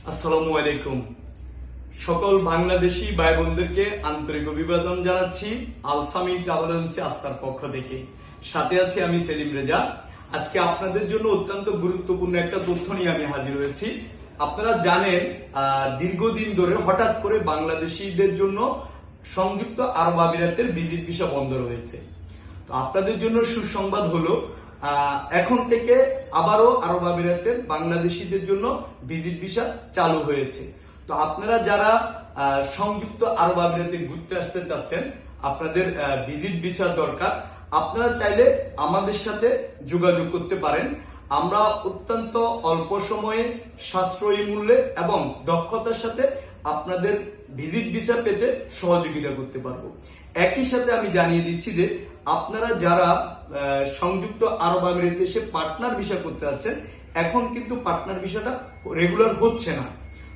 আসসালামু আলাইকুম। সকল বাংলাদেশি ভাই বোনদেরকে আন্তরিক অভিবাদন জানাচ্ছি আলসামি ট্রাভেল এজেন্সি আস্থার পক্ষ থেকে। সাথে আছি আমি সেলিম রেজা। আজকে আপনাদের জন্য অত্যন্ত গুরুত্বপূর্ণ একটা তথ্য নিয়ে আমি হাজির হয়েছি। আপনারা জানেন দীর্ঘদিন ধরে হঠাৎ করে বাংলাদেশিদের জন্য সংযুক্ত আরব আমিরাতের ভিজিট ভিসা বন্ধ রয়েছে। তো আপনাদের জন্য সুসংবাদ হলো এখন থেকে আবারও আরব আমিরাতের বাংলাদেশিদের জন্য ভিজিট ভিসা চালু হয়েছে। তো আপনারা যারা সংযুক্ত আরব আমিরাতে ঘুরতে আসতে চাচ্ছেন, আপনাদের ভিজিট ভিসা দরকার, আপনারা চাইলে আমাদের সাথে যোগাযোগ করতে পারেন। আমরা অত্যন্ত অল্প সময়ে সাশ্রয়ী মূল্যে এবং দক্ষতার সাথে আপনাদের ভিজিট ভিসা পেতে সহযোগিতা করতে পারবো। একই সাথে আমি জানিয়ে দিচ্ছি যে আপনারা যারা সংযুক্ত আরব আমিরাতে এসে পার্টনার ভিসা করতে যাচ্ছেন, এখন কিন্তু পার্টনার ভিসাটা রেগুলার হচ্ছে না।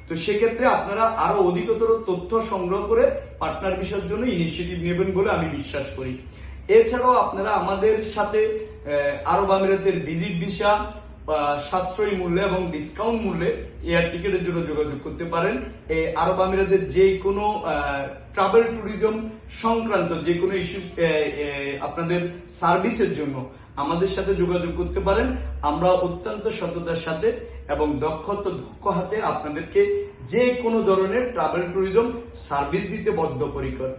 তো সেক্ষেত্রে আপনারা আরো অধিকতর তথ্য সংগ্রহ করে পার্টনার ভিসার জন্য ইনিশিয়েটিভ নেবেন বলে আমি বিশ্বাস করি। এছাড়াও আপনারা আমাদের সাথে আরব আমিরাতের ভিজিট ভিসা সাশ্রয়ী মূল্যে এবং ডিসকাউন্ট মূল্যে এয়ার টিকেটের জন্য যোগাযোগ করতে পারেন। এই আরব আমিরাতের যে কোনো ট্রাভেল ট্যুরিজম সংক্রান্ত যে কোনো ইস্যু আপনাদের সার্ভিসের জন্য আমাদের সাথে যোগাযোগ করতে পারেন। আমরা অত্যন্ত সততার সাথে এবং দক্ষ হাতে আপনাদেরকে যে কোনো ধরনের ট্রাভেল ট্যুরিজম সার্ভিস দিতে বদ্ধপরিকর।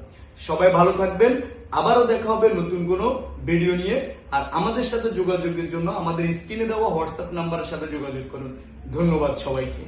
সবাই ভালো থাকবেন। আবারও দেখা হবে নতুন কোনো ভিডিও নিয়ে। আর আমাদের সাথে যোগাযোগের জন্য আমাদের স্ক্রিনে দেওয়া হোয়াটসঅ্যাপ নাম্বারের সাথে যোগাযোগ করুন। ধন্যবাদ সবাইকে।